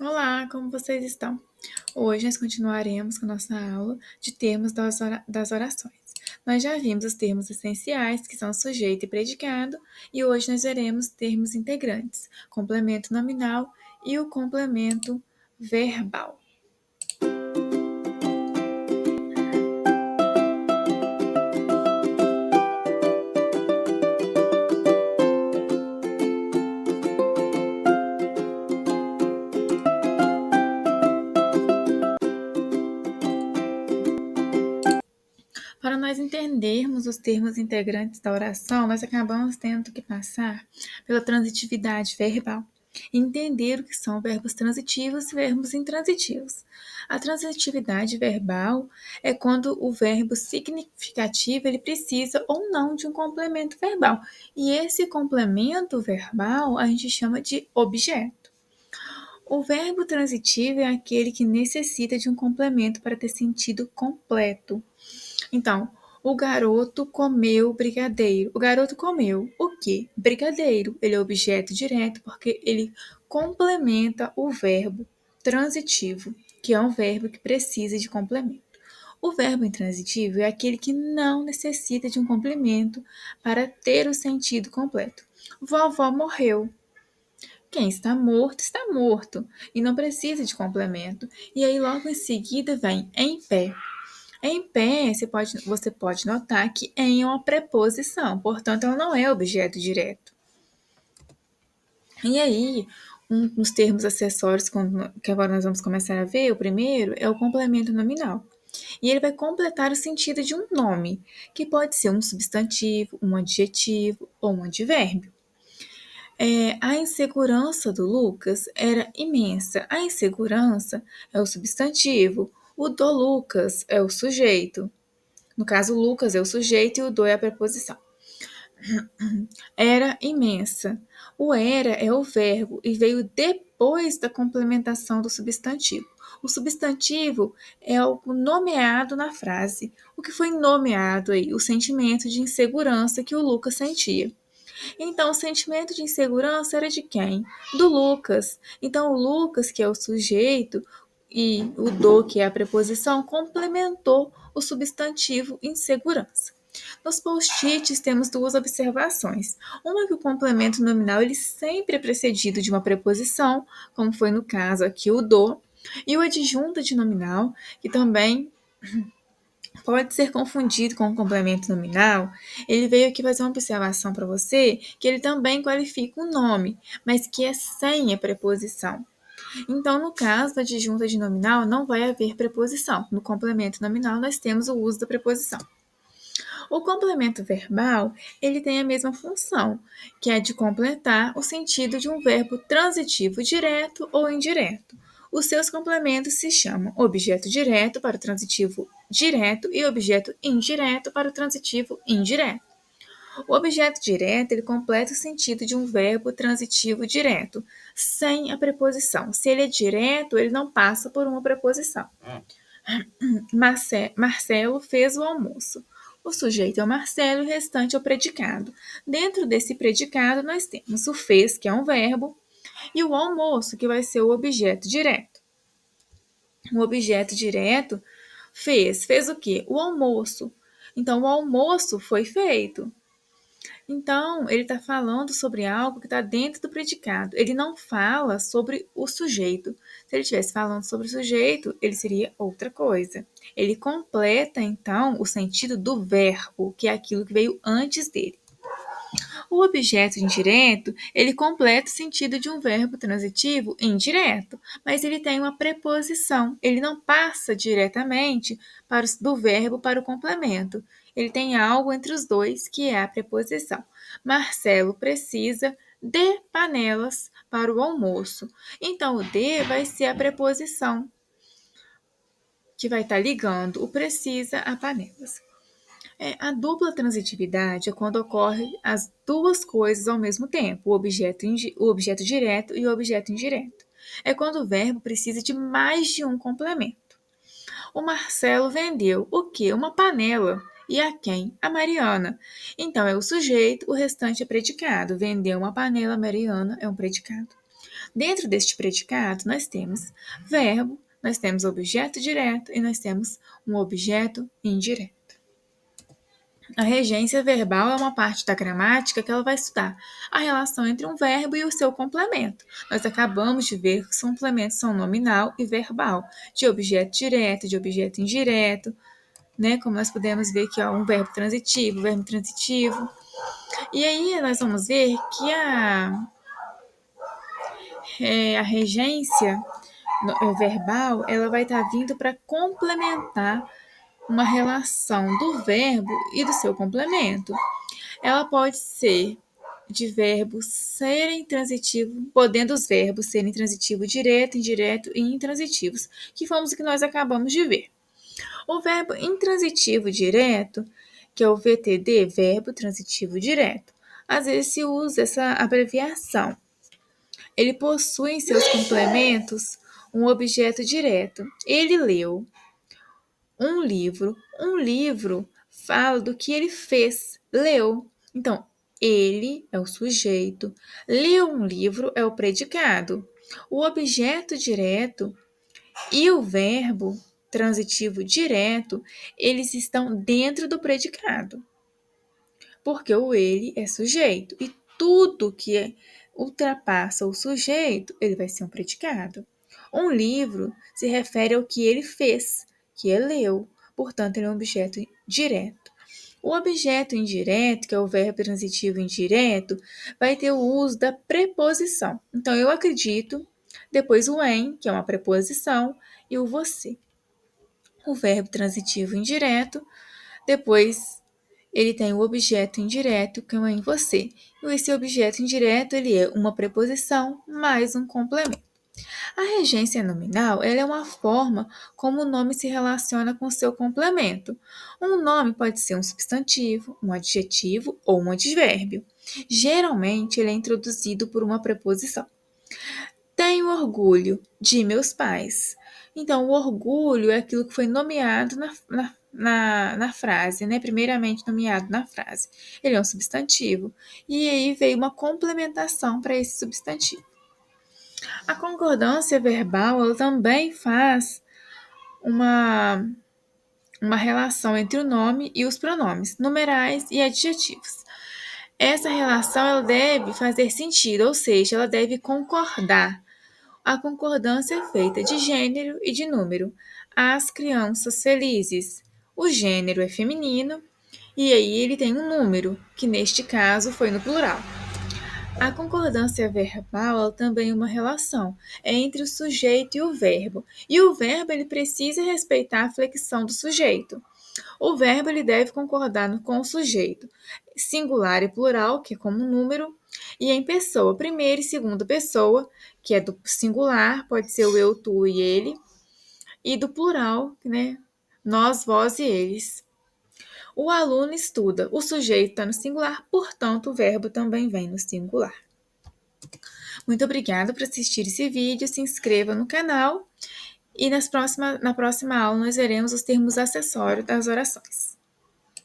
Olá, como vocês estão? Hoje nós continuaremos com a nossa aula de termos das orações. Nós já vimos os termos essenciais, que são sujeito e predicado, e hoje nós veremos termos integrantes, complemento nominal e o complemento verbal. Para nós entendermos os termos integrantes da oração, nós acabamos tendo que passar pela transitividade verbal e entender o que são verbos transitivos e verbos intransitivos. A transitividade verbal é quando o verbo significativo ele precisa ou não de um complemento verbal. E esse complemento verbal a gente chama de objeto. O verbo transitivo é aquele que necessita de um complemento para ter sentido completo. Então, o garoto comeu brigadeiro. O garoto comeu o quê? Brigadeiro. Ele é objeto direto porque ele complementa o verbo transitivo, que é um verbo que precisa de complemento. O verbo intransitivo é aquele que não necessita de um complemento para ter o sentido completo. Vovó morreu. Quem está morto, está morto e não precisa de complemento. E aí, logo em seguida, vem em pé. Em pé, você pode notar que em é uma preposição, portanto, ela não é objeto direto. E aí, um dos termos acessórios que agora nós vamos começar a ver, o primeiro, é o complemento nominal. E ele vai completar o sentido de um nome, que pode ser um substantivo, um adjetivo ou um advérbio. A insegurança do Lucas era imensa. A insegurança é o substantivo, o do Lucas é o sujeito. No caso, Lucas é o sujeito e o do é a preposição. Era imensa. O era é o verbo e veio depois da complementação do substantivo. O substantivo é algo nomeado na frase. O que foi nomeado aí? O sentimento de insegurança que o Lucas sentia. Então, o sentimento de insegurança era de quem? Do Lucas. Então, o Lucas, que é o sujeito, e o do, que é a preposição, complementou o substantivo insegurança. Nos post-its temos duas observações. Uma que o complemento nominal ele sempre é precedido de uma preposição, como foi no caso aqui o do, e o adjunto de nominal, que também pode ser confundido com o complemento nominal. Ele veio aqui fazer uma observação para você que ele também qualifica o nome, mas que é sem a preposição. Então, no caso da adjunta de nominal, não vai haver preposição. No complemento nominal, nós temos o uso da preposição. O complemento verbal, ele tem a mesma função, que é de completar o sentido de um verbo transitivo direto ou indireto. Os seus complementos se chamam objeto direto para o transitivo direto e objeto indireto para o transitivo indireto. O objeto direto ele completa o sentido de um verbo transitivo direto, sem a preposição. Se ele é direto, ele não passa por uma preposição. Marcelo fez o almoço. O sujeito é o Marcelo e o restante é o predicado. Dentro desse predicado, nós temos o fez, que é um verbo, e o almoço, que vai ser o objeto direto. O objeto direto fez. Fez o quê? O almoço. Então, o almoço foi feito. Então, ele está falando sobre algo que está dentro do predicado. Ele não fala sobre o sujeito. Se ele estivesse falando sobre o sujeito, ele seria outra coisa. Ele completa, então, o sentido do verbo, que é aquilo que veio antes dele. O objeto indireto, ele completa o sentido de um verbo transitivo indireto, mas ele tem uma preposição. Ele não passa diretamente do verbo para o complemento. Ele tem algo entre os dois, que é a preposição. Marcelo precisa de panelas para o almoço. Então, o de vai ser a preposição que vai estar ligando o precisa a panelas. A dupla transitividade é quando ocorrem as duas coisas ao mesmo tempo, o objeto direto e o objeto indireto. É quando o verbo precisa de mais de um complemento. O Marcelo vendeu o quê? Uma panela. E a quem? A Mariana. Então é o sujeito, o restante é predicado. Vendeu uma panela, Mariana é um predicado. Dentro deste predicado, nós temos verbo, nós temos objeto direto e nós temos um objeto indireto. A regência verbal é uma parte da gramática que ela vai estudar a relação entre um verbo e o seu complemento. Nós acabamos de ver que os complementos são nominal e verbal, de objeto direto, de objeto indireto, né? Como nós podemos ver que é um verbo transitivo. E aí nós vamos ver que a regência verbal ela vai estar vindo para complementar uma relação do verbo e do seu complemento. Ela pode ser de verbos serem transitivos, podendo os verbos serem transitivo direto, indireto e intransitivos, que fomos o que nós acabamos de ver. O verbo intransitivo direto, que é o VTD, verbo transitivo direto, às vezes se usa essa abreviação. Ele possui em seus complementos um objeto direto. Ele leu um livro. Um livro fala do que ele fez, leu. Então, ele é o sujeito, leu um livro é o predicado. O objeto direto e o verbo transitivo direto, eles estão dentro do predicado. Porque o ele é sujeito e tudo que ultrapassa o sujeito, ele vai ser um predicado. Um livro se refere ao que ele fez, que ele leu, portanto, ele é um objeto direto. O objeto indireto, que é o verbo transitivo indireto, vai ter o uso da preposição. Então, eu acredito, depois o em, que é uma preposição, e o você. O verbo transitivo indireto, depois ele tem o objeto indireto, que é o em você. E esse objeto indireto ele é uma preposição mais um complemento. A regência nominal ela é uma forma como o nome se relaciona com seu complemento. Um nome pode ser um substantivo, um adjetivo ou um advérbio. Geralmente, ele é introduzido por uma preposição. Tenho orgulho de meus pais. Então, o orgulho é aquilo que foi nomeado na frase, né? Primeiramente nomeado na frase. Ele é um substantivo. E aí veio uma complementação para esse substantivo. A concordância verbal ela também faz uma relação entre o nome e os pronomes, numerais e adjetivos. Essa relação ela deve fazer sentido, ou seja, ela deve concordar. A concordância é feita de gênero e de número. As crianças felizes. O gênero é feminino e aí ele tem um número, que neste caso foi no plural. A concordância verbal também é uma relação entre o sujeito e o verbo. E o verbo ele precisa respeitar a flexão do sujeito. O verbo ele deve concordar com o sujeito. Singular e plural, que é como número, e em pessoa, primeira e segunda pessoa, que é do singular, pode ser o eu, tu e ele, e do plural, né? Nós, vós e eles. O aluno estuda, o sujeito está no singular, portanto, o verbo também vem no singular. Muito obrigada por assistir esse vídeo, se inscreva no canal e na próxima aula nós veremos os termos acessórios das orações.